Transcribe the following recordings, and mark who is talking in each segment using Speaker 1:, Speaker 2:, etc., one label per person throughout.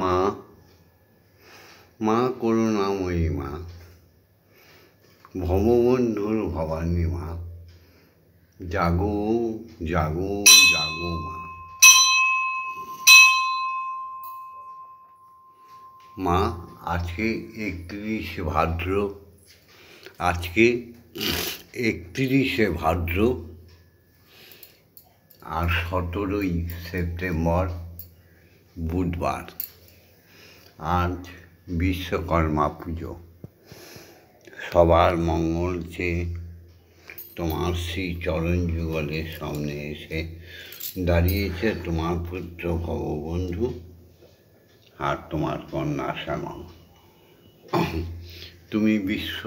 Speaker 1: মা, মা করুণাময়ী মা, ভববন্ধুর ভবানী মা, জাগো জাগো জাগো মা। মা, আজকে 31 ভাদ্র, আজকে 31 ভাদ্র আর 17 সেপ্টেম্বর বুধবার। আজ বিশ্বকর্মা পুজো। সবার মঙ্গল চেয়ে তোমার শ্রী চরণ যুগলের সামনে এসে দাঁড়িয়েছে তোমার পুত্র ভববন্ধু আর তোমার কন্যা শ্যামা। তুমি বিশ্ব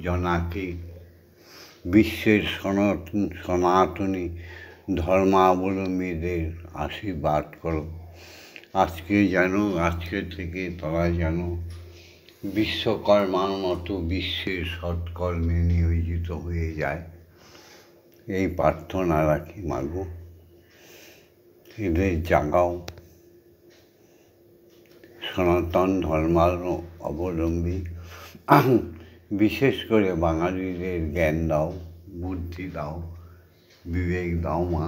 Speaker 1: জনাকে বিশ্বের সনাতনী ধর্মাবলম্বীদের আশীর্বাদ করো। আজকে থেকে তারা যেন বিশ্বকর্মার মতো বিশ্বের সৎকর্মে নিয়োজিত হয়ে যায়, এই প্রার্থনা রাখি মাগো। এদের জাগাও, সনাতন ধর্মার অবলম্বী বিশেষ করে বাঙালিদের জ্ঞান দাও, বুদ্ধি দাও, বিবেক দাও মা।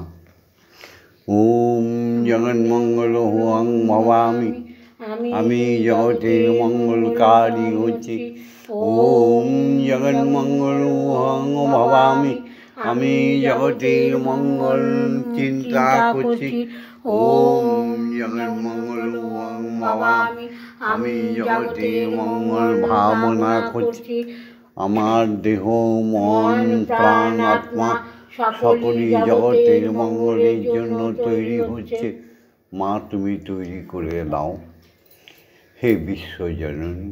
Speaker 1: ওম জগন্মঙ্গল হুয়াং ভবামি, আমি জগতের মঙ্গলকারী হচ্ছি। ওম জগন্মঙ্গল হুয়াং ভবামি, আমি জগতের মঙ্গল চিন্তা করছি। ওম জগন্মঙ্গল হুয়াং ভবামি, আমি জগতের মঙ্গল ভাবনা করছি। আমার দেহ মন প্রাণ আত্মা সকলই জগতের মঙ্গলের জন্য তৈরি হচ্ছে। মা, তুমি তৈরি করে দাও হে বিশ্বজননী।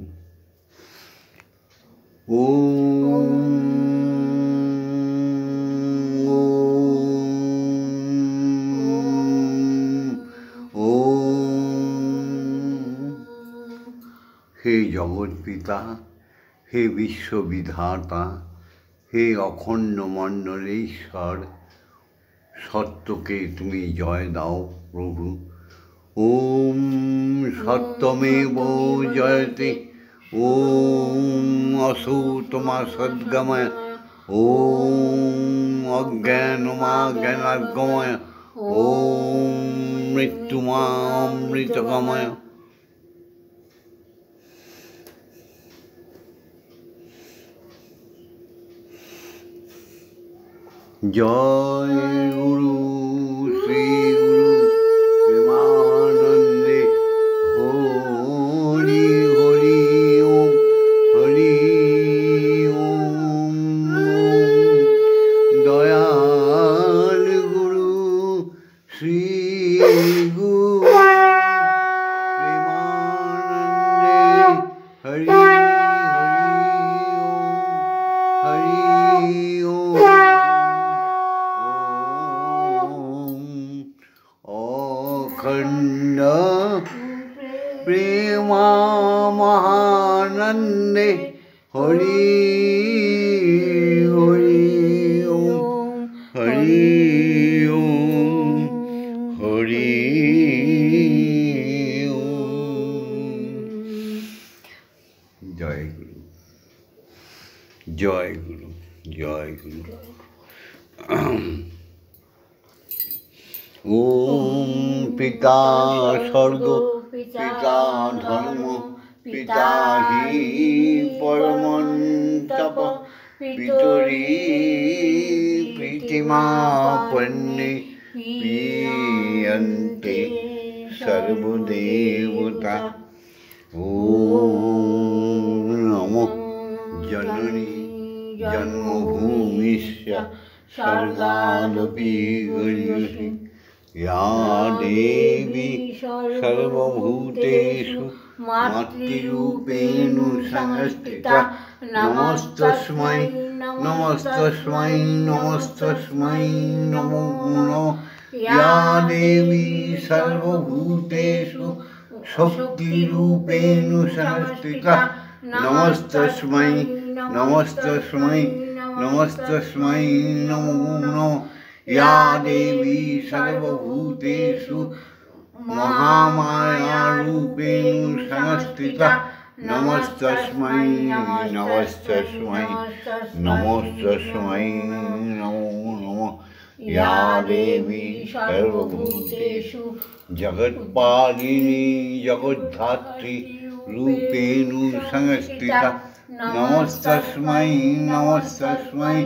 Speaker 1: হে জগৎ পিতা, হে বিশ্ববিধাতা, হে অখণ্ড মণ্ডলেশ্বর, সত্যকে তুমি জয় দাও প্রভু। ওম সত্যমেব জয়তে, ওম অসূতমা সদ্গময়, ওম অজ্ঞানমা জ্ঞানার্গময়, ওম মৃত্যুমা অমৃতগময়। জয় গুরু শ্রী গুরু প্রেমানন্দে হরি হরি ওম হরি ওম। দয়াল গুরু শ্রী গুরু প্রেমানন্দে হরি হরি ওম। অখণ্ড প্রেমা মহানন্দে হরি হরি ওম হরি ওম হরি ওম। জয় গুরু, জয় গুরু, জয় গুরু। ওম পিতা স্বর্গ, পিতা ধর্ম, পিতা হি পরমং তপ, পিতরি প্রীতিমাপন্নে প্রিয়ন্তে সর্বদেবতা। ওম নমো জননী জন্মভূমিস্য স্বর্গাদপি গরীয়সী, या देवी सर्वभूतेषु मातृरूपेण संस्थिता। नमस्तस्मै नमस्तस्मै नमस्तस्मै नमो नमः। या देवी सर्वभूतेषु शक्तिरूपेण संस्थिता। नमस्तस्मै नमस्तस्मै नमस्तस्मै नमो नमः। या देवी सर्वभूतेषु महामायारूपेण संस्थिता नमस्तस्मै नमस्तस्मै नमस्तस्मै नमो नमः। या देवी सर्वभूतेषु जगत्पालिनी जगद्धात्री रूपेण संस्थिता नमस्तस्मै नमस्तस्मै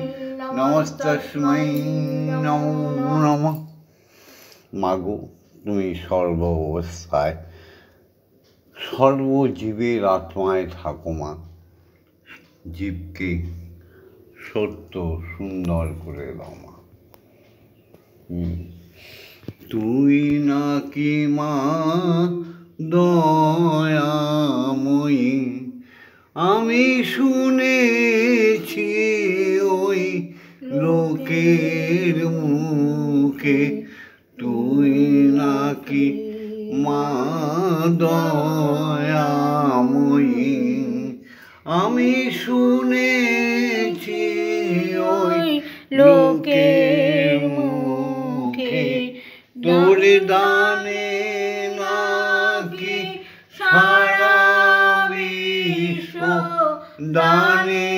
Speaker 1: नमस्तस्मै नमो नमः। मागो তুমি সর্ব অবস্থায় সর্বজীবের আত্মায় থাকো মা। জীবকে সত্য সুন্দর করে দাও মা। তুই নাকি মা দয়াময়ী, আমি শুনেছি ওই লোকের মুখে, তুই নাকি মা দয়াময়ী, আমি শুনেছি ওই লোকের মুখে, তোর দানে নাকি সারা বিশ্ব, দানে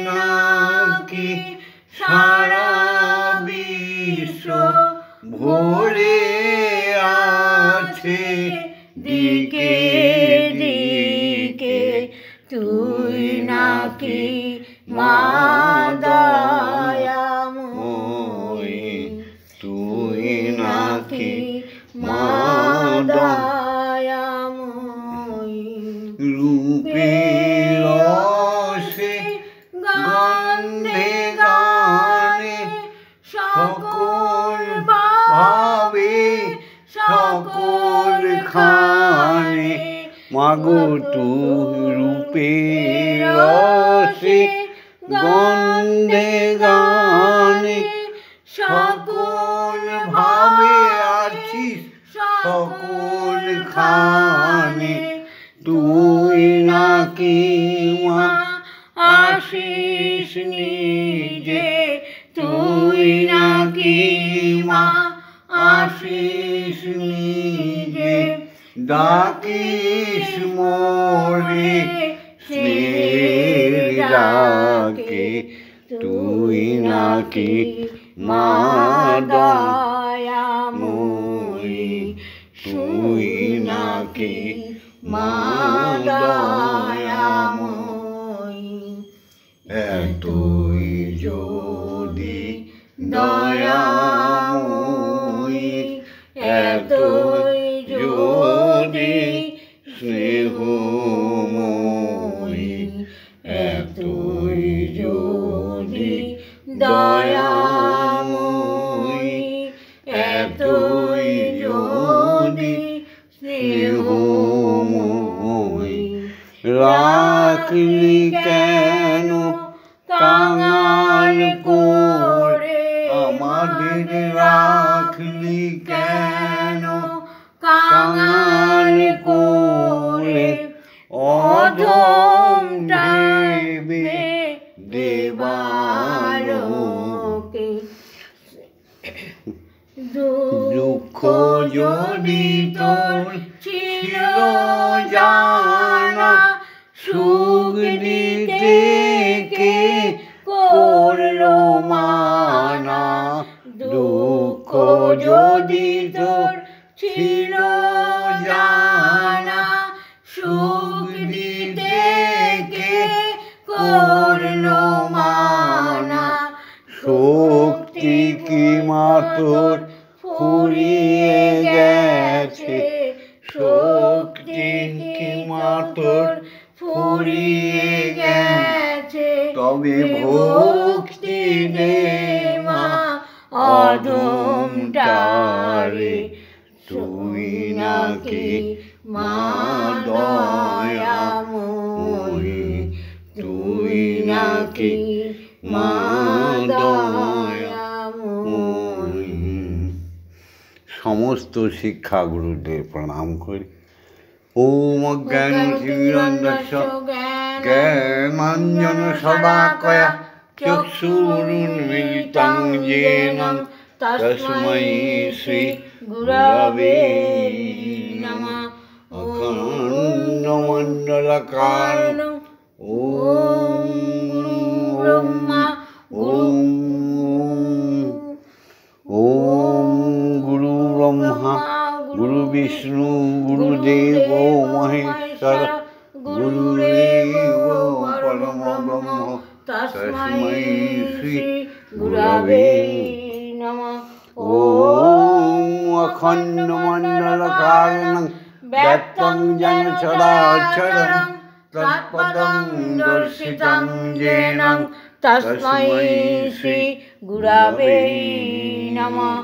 Speaker 1: নাকি সারা বিশ্ব ভরে আছে দিকে দিকে, তুই নাকি মা দয়াময়ী, তুই নাকি মা দয়াময়ী। রূপের রসে গন্ধে গানে সকল ভাবে সকল খানে, মাগো তুই রূপের রসে গন্ধে গানে সকল ভাবে আছিস সকল খানে, তুই নাকি মা আসিস নিজে, তুই নাকি মা আসিস নিজে, ডাকিস মোরে স্নেহের ডাকে, তুই নাকি মা দয়াময়ী, তুই নাকি মা দয়াময়ী। এতই যদি দয়াময়ী, এতই যদি স্নেহময়ী, এতই যদি দয়াময়ী, এতই যদি স্নেহময়ী, রাখলি কেন কাঙাল করে আমাদের, রাখলি কেন কাঙাল করে, অধম দেবে দেবালোকে, দুঃখ যদি তোর ছিল জানা, সুখ দিতে কে করলো মানা, দুঃখ যদি তোর ছিল জানা, সুখ দিতে কে করলো মানা, শক্তি কি মা তোর ফুরিয়ে গেছে, শক্তি কি মা তোর ফুরিয়ে গেছে, তবে ভক্তি দে মা অধমটারে, তুই নাকি মা দয়াময়ী, তুই নাকি মা দয়াময়ী। সমস্ত শিক্ষাগুরুদের প্রণাম করি। ওম অজ্ঞানতিমিরন্ধস্য জ্ঞানাঞ্জন শলাকয়া চক্ষুरुन्मीलितं येन तस्मै श्री गुरवे ব্রহ্মমণ্ডলকারণং ওম গুরু ব্রহ্মা ওম গুরু ব্রহ্মা গুরু বিষ্ণু গুরুদেব মহেশ্বর গুরুরেব পরম ব্রহ্ম তস্मै শ্রী গুরবে নমঃ। ওম অখণ্ডমণ্ডলকারণং ব্যক্তং যেন চরাচরং তৎপদং দর্শিতং येन তস্मै শ্রী গুরবে নমঃ।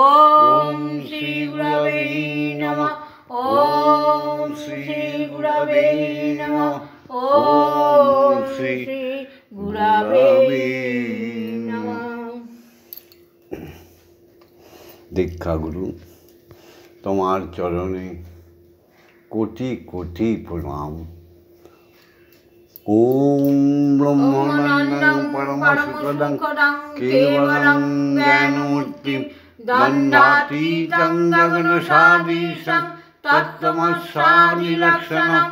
Speaker 1: ওম শ্রী গুরবে নমঃ। ওম শ্রী গুরবে নমঃ। ওম শ্রী গুরবে নমঃ। দীক্ষাগুরু, তোমার চরণে কোটি কোটি প্রণাম। ওম ব্রহ্মানন্দং পরমসুখদং কেবলং জ্ঞানমূর্তিং দ্বন্দ্বাতীতং গগনসদৃশং তত্ত্বমস্যাদিলক্ষণং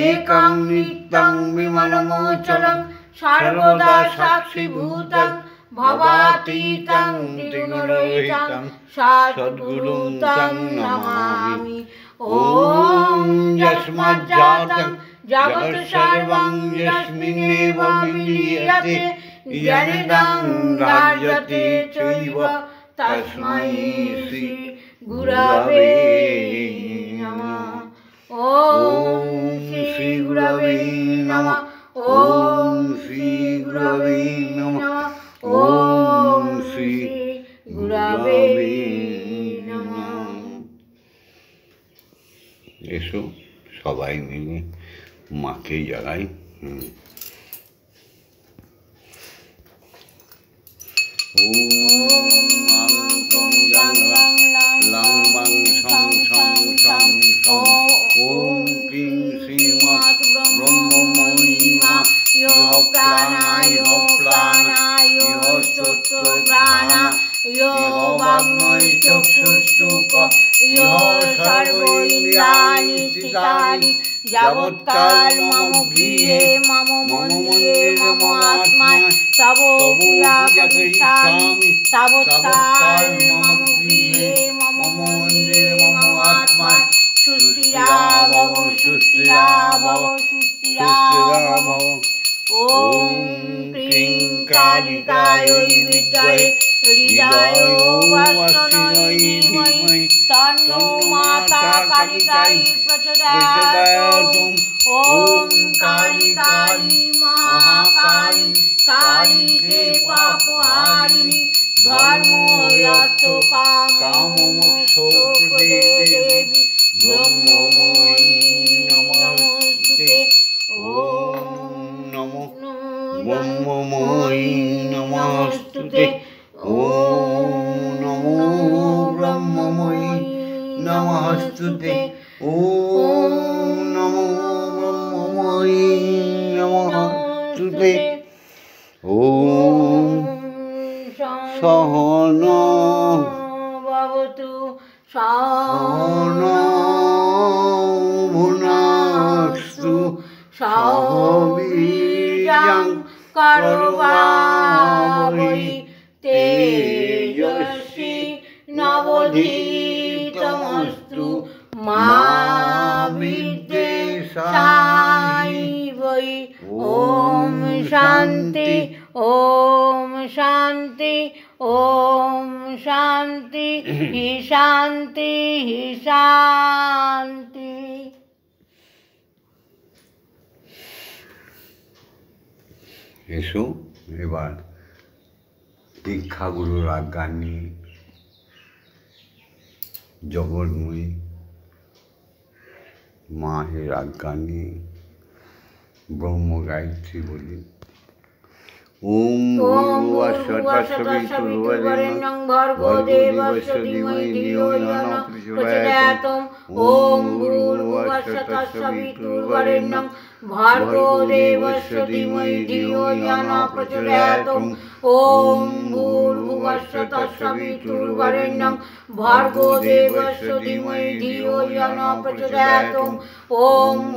Speaker 1: একং নিত্যং বিমলমোচলং সর্বদা সাক্ষীভূতং ভবাতীতং ত্রিগুণরহিতং সদ্গুরুং তং নমামি। ওম যস্মাজ্জাতং জগৎ সর্বং যস্মিন্নেব বিলীয়তে येनेदं राजते चैव तस्मै श्री गुरवे नमः। ओम श्री गुरवे नमः। ओम श्री गुरवे नमः। ओम श्री गुरवे नमः। এসো সবাই মিলে মাকে জাগাই। ओम क्लीं श्रीमत् ब्रह्ममयी मा यो प्राणाय यो प्राणाय यो चक्षुर्प्राणा यो वाग्मय चक्षुस्तुक यो सर्वेन्द्रियाणि स्थितानि यावत्काल मम गृहे मम मन्दिरे मम आत्मा तव पूजा करिष्यामि तावत्काल मम गृहे मम मन्दिरे मम आत्मा सुस्थिराभव सुस्थिराभव सुस्थिराभव। ओम क्लीं कालिकायै विद्महे हृदयोऽवसनै धीमहि तन्नो माता कालिकायै प्रचोदयात्। ओम काली काली महाकाली काली के पापहारिणी धर्म अर्थ काम मोक्ष प्रदे देवी ब्रह्ममयी नमस्ते। ओम नमो ब्रह्ममयी नमस्ते। ओम नमो ब्रह्ममयी नमस्ते। ओम नमो ब्रह्ममयी नमस्ते। ओम सहना भवतु सहना भुनस्तु सह वीर्यं करवावहै तेजस्वी नवधीतमस्तु मा विद्विषावहै। ओम शांति ओम शांति ओम शांति ही शांति ही शांति। এসো এবার দীক্ষাগুরুর আজ্ঞা নিয়ে জগন্ময়ী মায়ের আজ্ঞা নিয়ে ব্রহ্ম গায়ত্রী বলি। ওম
Speaker 2: ॐ
Speaker 1: ভূর্ভুবস্সুতঃ
Speaker 2: भूर्भुवस्सुतस्सवितुर्वरेण्यं
Speaker 1: ভর্গো
Speaker 2: भर्गो देवस्य धीमहि धियो यो न प्रचोदयात्। ॐ भूर्भुवस्सुतः सवितुर्वरेण्यं भर्गो देवस्य धीमहि धियो यो न प्रचोदयात्। ॐ भूर्भुवस्सुतः सवितुर्वरेण्यं भर्गो देवस्य धीमहि धियो यो न प्रचोदयात्। ॐ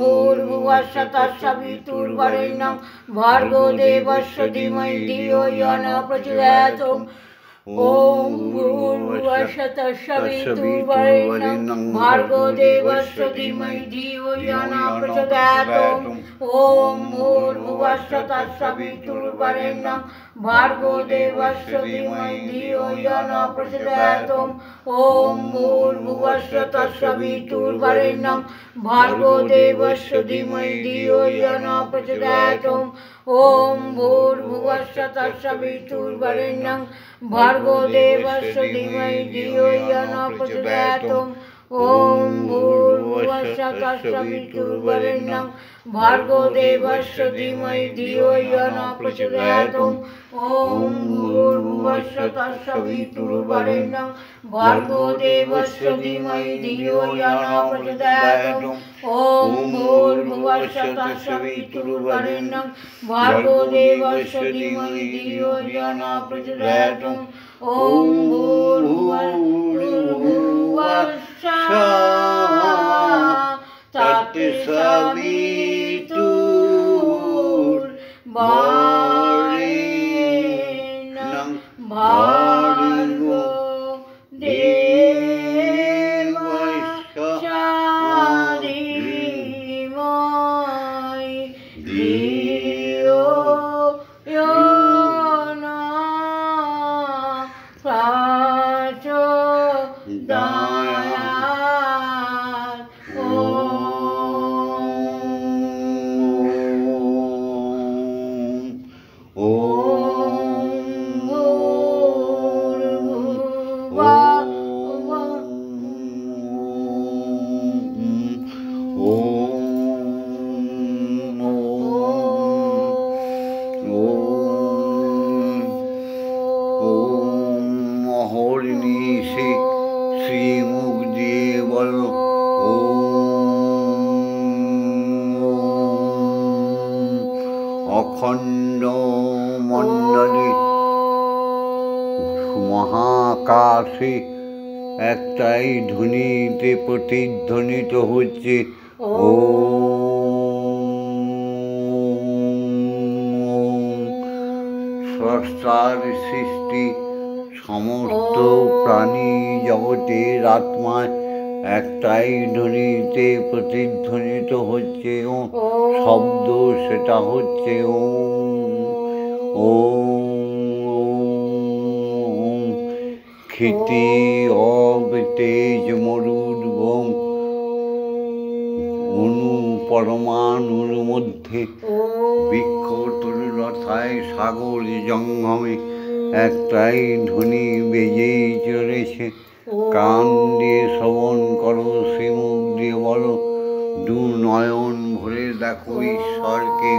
Speaker 2: भूर्भुवस्सुतः सवितुर्वरेण्यं भर्गो देवस्य धीमहि धियो यो न प्रचोदयात्। ॐ भूर्भुवस्सुतः सवितुर्वरेण्यं भर्गो देवस्य धीमहि धियो यो न प्रचोदयात्। ॐ भूर्भुवस्सुतः सवितुर्वरेण्यं भर्गो देवस्य धीमहि धियो यो न प्रचोदयात्। ॐ भूर्भुवस्सुतः सवितुर्वरेण्यं भर्गो देवस्य धीमहि धियो यो न प्रचोदयात्। ॐ भूर्भुवस्सुतः सवितुर्वरेण्यं भर्गो देवस्य धीमहि धियो यो न प्रचोदयात्। ॐ भूर्भुवस्सुतः सवितुर्वरेण्यं भर्गो देवस्य धीमहि धियो यो न प्रचोदयात्। ॐ भूर्भुवस्सुतः सवितुर्वरेण्यं भर्गो देवस्य धीमहि धियो यो न प्रचोदयात्। ॐ भूर्भुवस्सुतः सवितुर्वरेण्यं भर्गो देवस्य धीमहि धियो यो न प्रचोदयात्। ॐ तत्सवितुर्वरेण्यं भर्गो देवस्य धीमहि धियो यो न प्रचोदयात्।
Speaker 1: অহর্নিশে শ্রীমুখ দিয়ে বলো অখণ্ড মণ্ডলে মহাকাশে একটাই ধ্বনিতে প্রতিধ্বনিত হচ্ছে স্রষ্টার সৃষ্টি সমস্ত প্রাণী জগতের আত্মায় একটাই ধ্বনিতে প্রতিধ্বনিত হচ্ছে শব্দ, সেটা হচ্ছে ক্ষিতি অবতেজ মরুদ্গম অণু পরমাণুর মধ্যে বৃক্ষ তরুলতায় সাগর জঙ্গমে একটাই ধ্বনি বেজেই চলেছে। কান দিয়ে শ্রবণ করো, শ্রীমুখ দিয়ে বলো, দু নয়ন ভরে দেখো ঈশ্বরকে।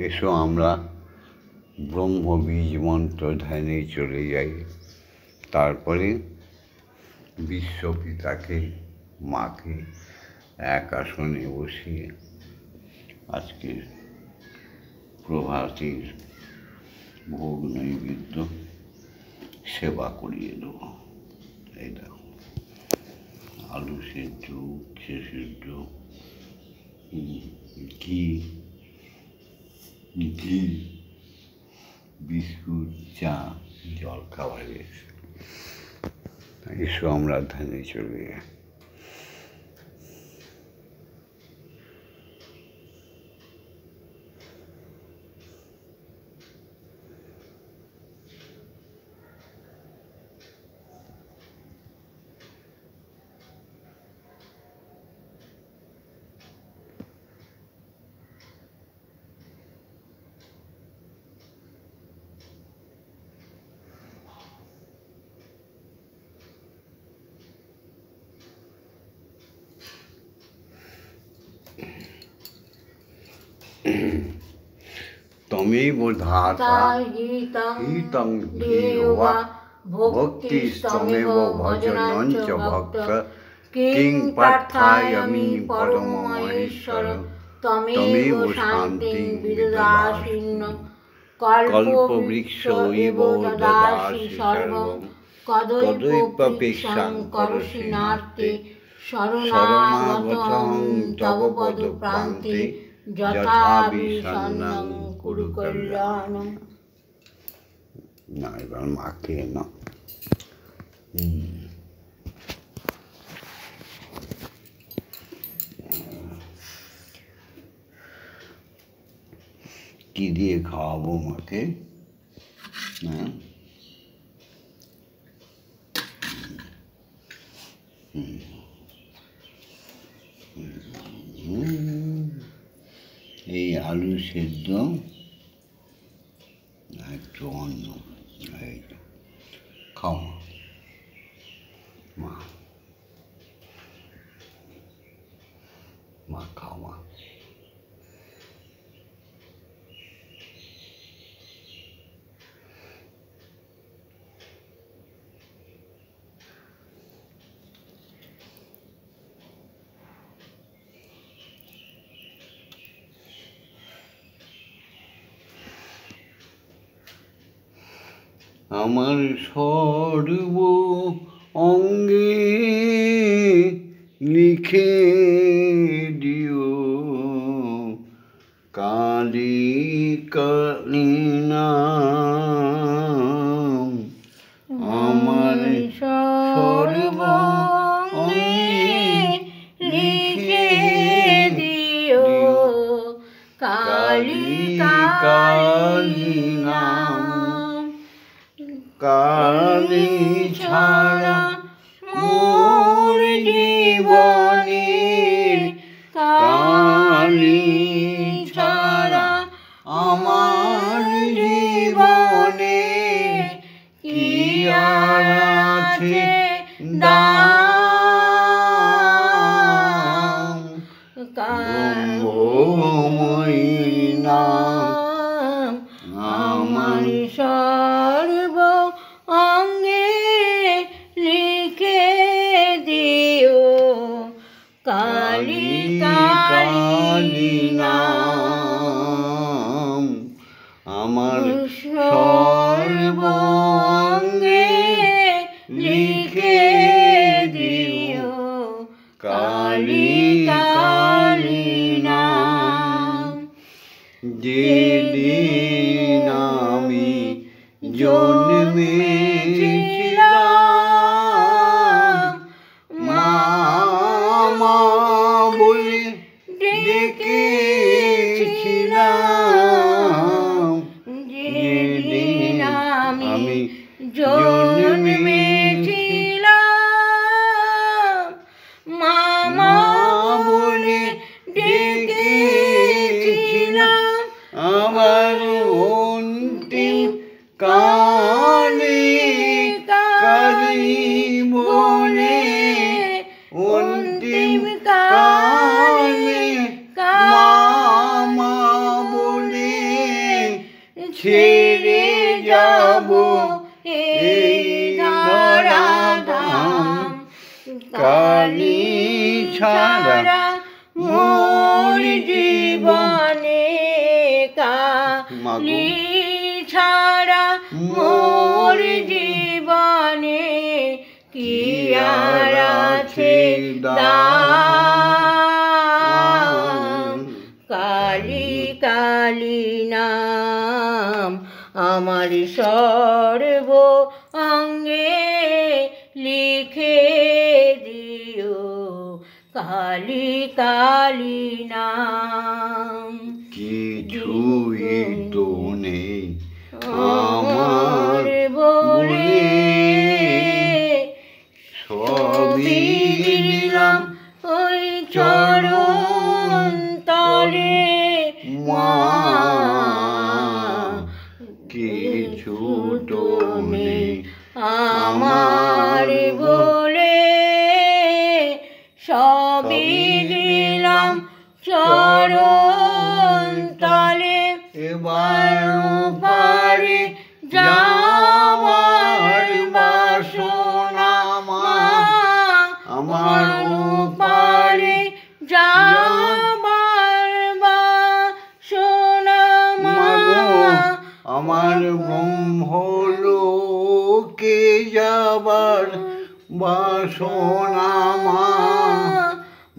Speaker 1: এসো আমরা ব্রহ্মবীজ মন্ত্র ধ্যানে চলে যাই। তারপরে বিশ্বপিতাকে, মাকে এক আসনে বসিয়ে আজকের প্রভাতের ভোগ নৈবেদ্য সেবা করিয়ে দেব। এই দেখো, আলু সেদ্ধ, উচ্ছে সেদ্ধ, ঘি, বিস্কুট, চা, জল খাবারের। এসো আমরা ধ্যানে চলে যাই। তমেব ধাতা
Speaker 2: হিতং
Speaker 1: হিতং
Speaker 2: দেবা
Speaker 1: দেবা ভক্তিস্তমেব ভজনঞ্চ ভক্ত কিং পার্থায়ামি পরমমহেশ্বর তমেব শান্তিং বিদদাসিন্ন কল্পবৃক্ষ ইব দদাসি সর্বং কদৈপেক্ষাং করোষি নার্তে শরণাগতং তব পদপ্রান্তে যথা বিসন্নং কুরু কল্যাণং। না এবার মাকে না কি দিয়ে খাওয়াবো মাকে? হ্যাঁ এই আলু সেদ্ধ একটু অন্ন এই খাও মা, মা খাও মা। আমার সর্ব অঙ্গে লিখে দিও কালী কালী নাম। আমার সর্ব অঙ্গে লিখে দিও কালী কালী নাম। কালী ছাড়া মোর জীবনে, কালী ছাড়া আমার জীবনে কি আর আছে দাম। ব্রহ্মময়ী নাম আমার
Speaker 2: সর্ব অঙ্গে লিখে দিও কালী কালী
Speaker 1: নাম। আমার সর্ব অঙ্গে লিখে দিও কালী কালী নাম। যেদিন আমি জন্মেছিলাম মা মা বলে ডেকেছিলাম। যেদিন আমি
Speaker 2: জন্মেছিলাম মা মা বলে ডেকেছিলাম।
Speaker 1: আমার অন্তিম কালে কালী বলে, অন্তিম কালে মা বলে ছেড়ে যাব এই ধরাধাম। কালী ছাড়া মোর জীবনে, কালী ছাড়া মোর জীবনে কি আর আছে দাম। কালী কালী নাম আমার সর্ব অঙ্গে লিখে দিও কালী কালী নাম। কিছুই তো নেই আমার বলে, সবই দিলাম
Speaker 2: ওই চরণ তলে
Speaker 1: মা। কিছু তো নেই
Speaker 2: আমার বলে, সবই দিলাম চরণ তলে।
Speaker 1: এবার ইহলোকে যাবার বাসনা মা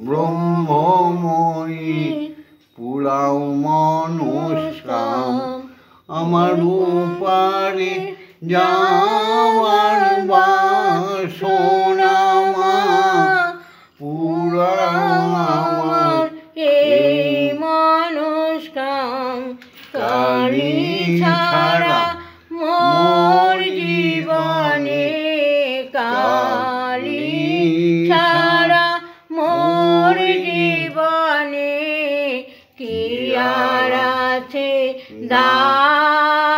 Speaker 1: ব্রহ্মময়ী পুরাও মনস্কাম আমার উপারে যাওয়ার বাসনা মা পুরাও আমার
Speaker 2: এই মনস্কাম কালী ছাড়া মোর জীবনে কালী ছাড়া মোর জীবনে কি আর আছে দাম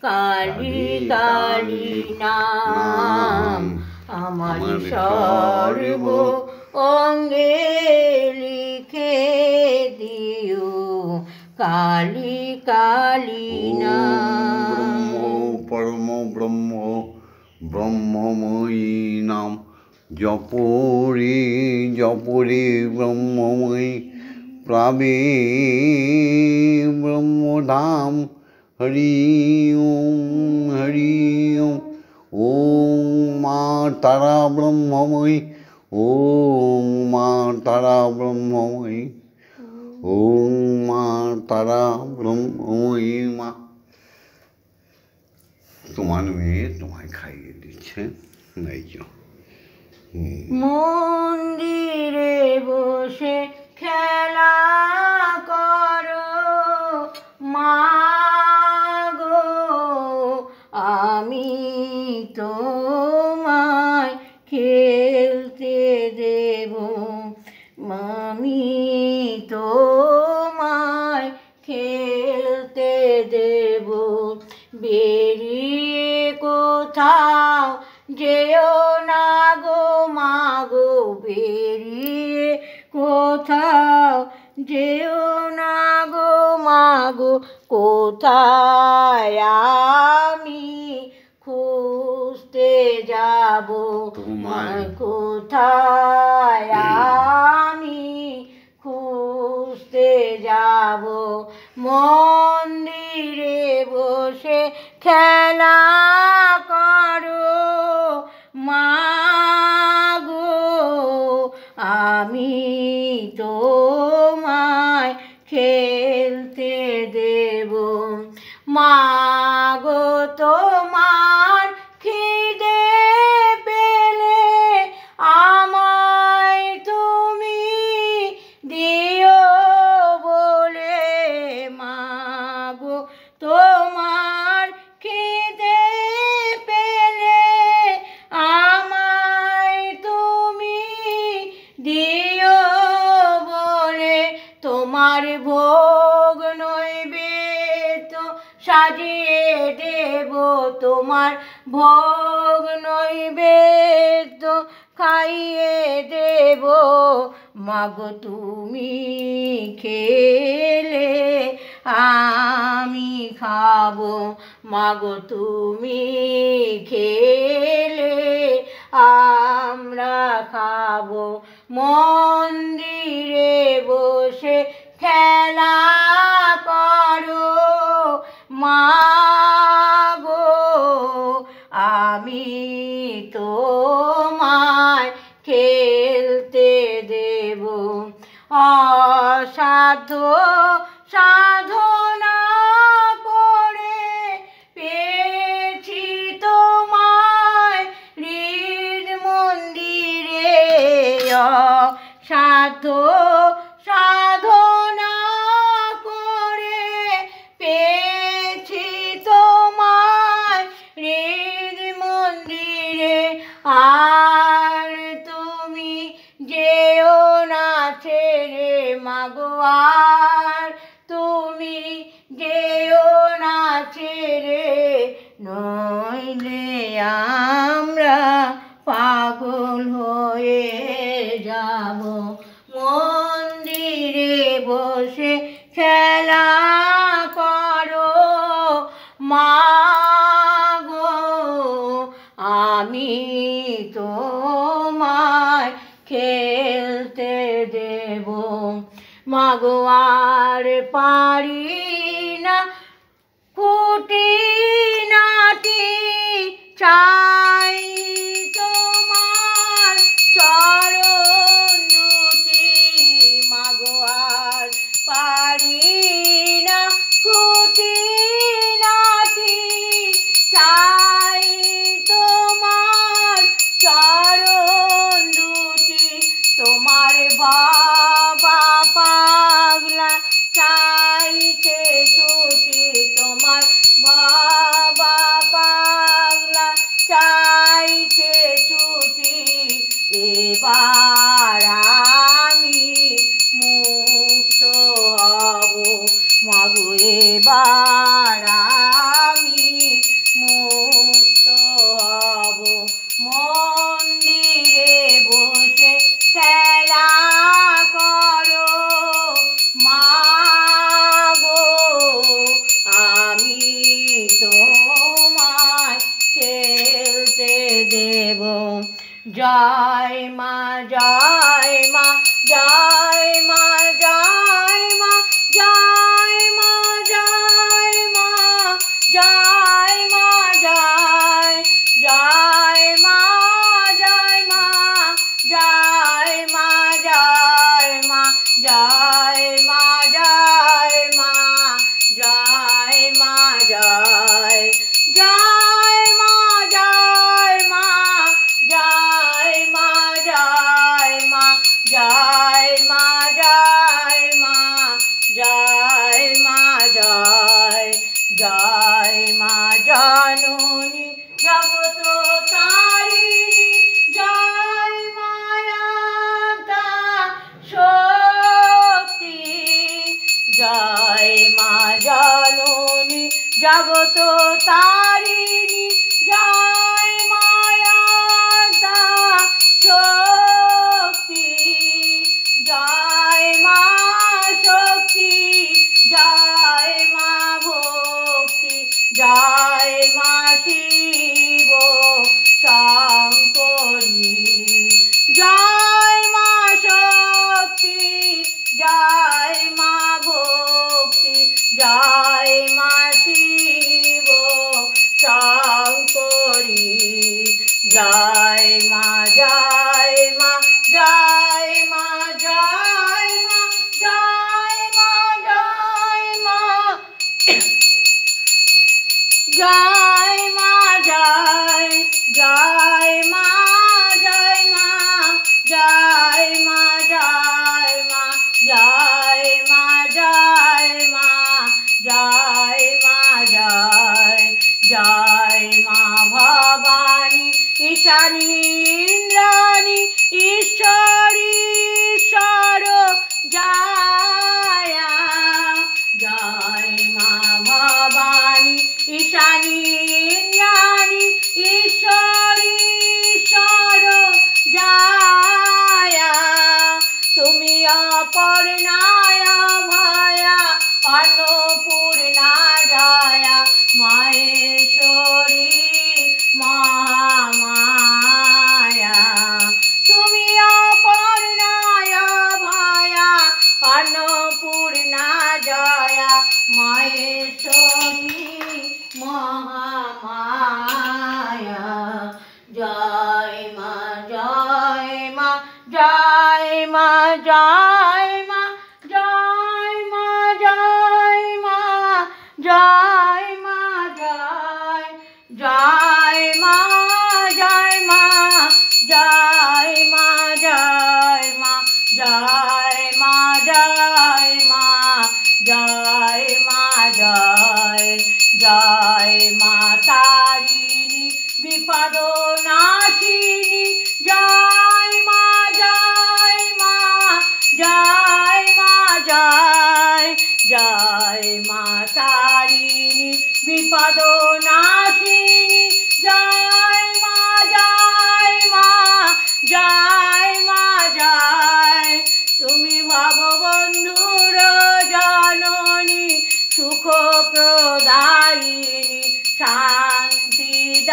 Speaker 2: কালী কালী নাম আমার সর্ব অঙ্গে লিখে দিও কালী কালী নাম
Speaker 1: পরম ব্রহ্ম ব্রহ্মময়ী নাম জপরে জপরে ব্রহ্মময়ী প্রাবে ব্রহ্মধাম হরি ওম ওম মা তারা ব্রহ্মময়ী ওম মা তারা ব্রহ্মময়ী ওম মা তারা ব্রহ্মময়ী মা। তোমার মেয়ে তোমায় খাইয়ে দিচ্ছে এই যে
Speaker 2: মন্দিরে বসে খেলা করো মা গো আমি তোমায় খেলতে দেব আমি তোমায় খেলতে দেব বেরিয়ে কোথাও যেও না গো মাগো বেরিয়ে কোথাও যেও না গো মাগো কোথায় আমি খুঁজতে যাব
Speaker 1: তোমায়
Speaker 2: কোথায় আমি খুঁজতে যাব মন্দিরে বসে খেলা করো মা গো আমি তোমায় খেলতে দেব মা গো তোমার খিদে পেলে আমায় তুমি দিও বলে মা গো তোমার খিদে পেলে আমায় তুমি দিও বলে তোমার ভোগ নৈবেদ্য সাজিয়ে দেব তোমার ভোগ নৈবেদ্য খাইয়ে দেব মাগো তুমি খেলে আমি খাবো মাগো তুমি খেলে আমরা খাবো মন্দিরে বসে খেলা করো মা গো আমি তোমায় খেলতে দেব অসাধ্য সাধনা করে পেয়েছি তোমায় হৃদ মন্দিরে অসাধ্য সাধনা করে পেয়েছি তোমায় হৃদ মন্দিরে আর তুমি যেও না ছেড়ে মাগো আর তুমি যেও না ছেড়ে নইলে আমরা পাগল হয়ে যাব মন্দিরে বসে খেলা করো মা গো আমি তোমায় খেলতে দেব মাগো আর পারি না ফুট খুঁটি নাটি চাই তোমার চরণ দুটি মাগো আর পারি না খুঁটি নাটি চাই তোমার চরণ দুটি তোমার বাবা পাগলা চাইছে ছুটি তোমার বাবা পাগলা চাইছে ছুটি এবার আমি মুক্ত হব মাগো এবার আমি মুক্ত হব মন্দিরে বসে খেলা করো মাগো আমি তোমায় খেলতে দেব জয় মা জয় মা জয় মা জয় মা জয় মা জয় মা জয় মা জয় জয় মা জয় মা জয় মা জয় মা জয় মা জয় মা জয় মা জয় জয় মা জয় মা জয় মা জয় মা জয় মা জয় মা জয় মা জয় জয় মা জননী জগত তারিণী জয় মায়াতা শক্তি জয় মা জননী জগত তারিণী জয় মায়াতা শক্তি জয় মা শক্তি জয় মা ভক্তি জয় মা শিব শঙ্করী জয় মা শক্তি জয় মা ভক্তি জয় মা শিব শঙ্করী জয় মা জয় মা জয় মা জয় মা জয় মা জয় মা জয় মা জয় জয় মা জয় মা জয় মা জয় মা জয় মা জয় মা জয় মা জয় জয় মা ভবানী ঈশানী ইন্দ্রাণী ঈশ্বরী ঈশ্বর জয় জয় মা ভবানী ঈশানী ইন্দ্রাণী ঈশ্বরী ঈশ্বর জয় তুমি অপর্ণায় ভয়া অন্নপূর্ণা জয়া মহেশ্বরী মহামায়া তুমি অপর্ণায় ভয়া অন্নপূর্ণা জয়া মহেশ্বরী মহামায়া জয় মা জয় মা জয় মা জয় মা জয় মা জয় মা জয় মা জয় জয় মা জয় মা জয় মা জয় মা জয় মা জয় মা জয় মা জয় জয় মা তারিণী বিপদ নাশিনী জয় মা জয় মা জয় মা জয় জয় মা তারিণী বিপদ নাশিনী জয় মা জয় মা জয় মা জয় তুমি ভববন্ধুর জননী সুখ প্রদায়িনী শান্তিদায়িনী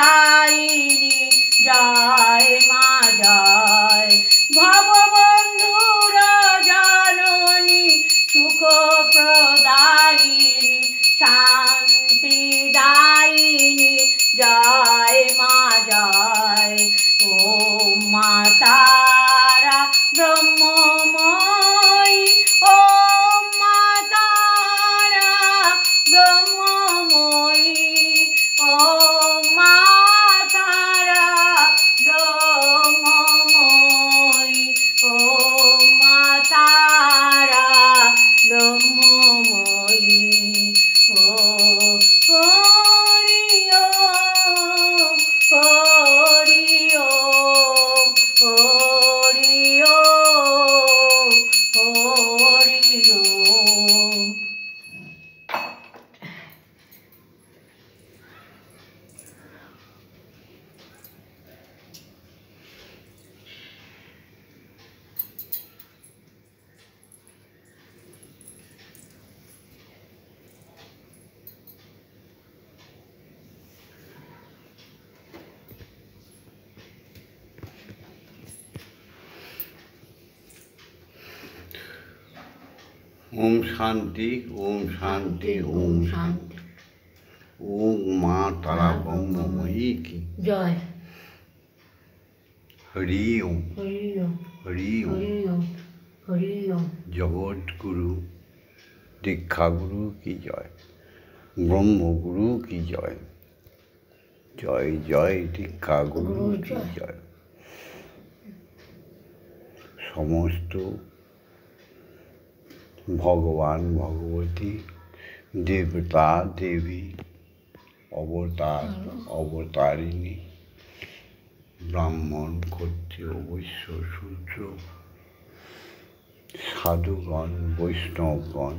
Speaker 2: জয় মা জয় ভববন্ধুর জননী সুখ প্রদায়িনী শান্তিদায়িনী তারা ব্রহ্মময়ী, ওম মা তারা ব্রহ্মময়ী, ওম মা তারা ব্রহ্মময়ী, ওম মা তারা ব্রহ্মময়ী। ও হরি ওম, হরি ওম, হরি ওম, হরি ওম।
Speaker 1: ওম শান্তি, ওম শান্তি, ওম শান্তি। ওম মা তারা ব্রহ্মময়ী কি
Speaker 2: জয়।
Speaker 1: হরি ওম,
Speaker 2: হরি ওম,
Speaker 1: হরি ওম।
Speaker 2: হরি ওম, হরি ওম।
Speaker 1: জগৎগুরু দীক্ষাগুরু কি জয়, ব্রহ্মগুরু কি জয়, জয় জয় দীক্ষাগুরু কি জয়। সমস্ত ভগবান ভগবতী, দেবতা দেবী, অবতার অবতারিণী, ব্রাহ্মণ ক্ষত্রিয় বৈশ্য শূদ্র, সাধুগণ বৈষ্ণবগণ,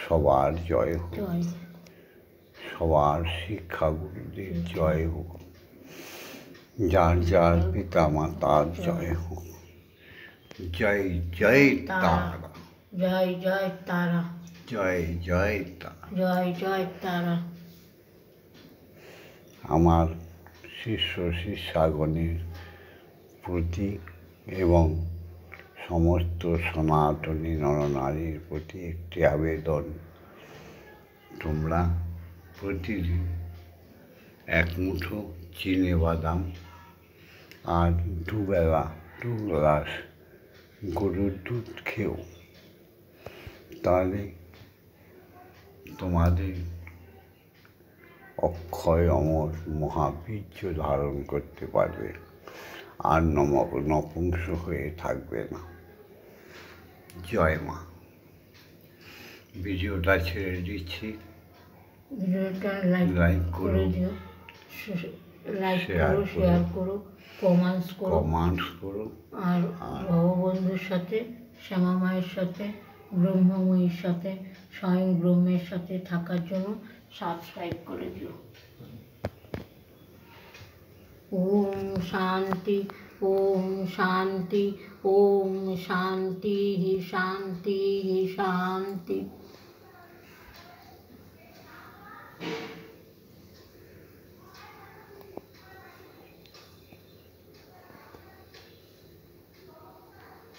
Speaker 1: সবার জয় হোক,
Speaker 2: জয়।
Speaker 1: সবার শিক্ষাগুরুদের জয় হোক, যার যার পিতা মাতার জয় হোক। জয় জয় তারা,
Speaker 2: জয় জয় তারা,
Speaker 1: জয় জয় তারা।
Speaker 2: জয় জয় তারা।
Speaker 1: আমার শিষ্য শিষ্যাগণের প্রতি এবং সমস্ত সনাতনী নরনারীর প্রতি একটি আবেদন, তোমরা প্রতিদিন এক মুঠো চিনে বাদাম আর দুবেলা 2 গ্লাস গরুর দুধ খেও, তাহলে তোমাদের অক্ষয় অমর মহাবীর্য ধারণ করতে পারবে, আর নপুংস হয়ে থাকবে না। জয় মা। ভিডিওটা ছেড়ে দিচ্ছি,
Speaker 2: ভিডিওটা
Speaker 1: লাইক
Speaker 2: লাইক
Speaker 1: করো,
Speaker 2: করে দিও, লাইক
Speaker 1: শেয়ার
Speaker 2: করো,
Speaker 1: করো,
Speaker 2: শেয়ার করো, কমেন্টস করো।
Speaker 1: কমেন্টস করো।
Speaker 2: আর ভগবন্ধুর সাথে, শ্যামা মায়ের সাথে, ব্রহ্মময়ীর সাথে, স্বয়ং ব্রহ্মের সাথে থাকার জন্য সাবস্ক্রাইব করে দিও। ওম শান্তি, ওম শান্তি, ওম শান্তি শান্তি শান্তি।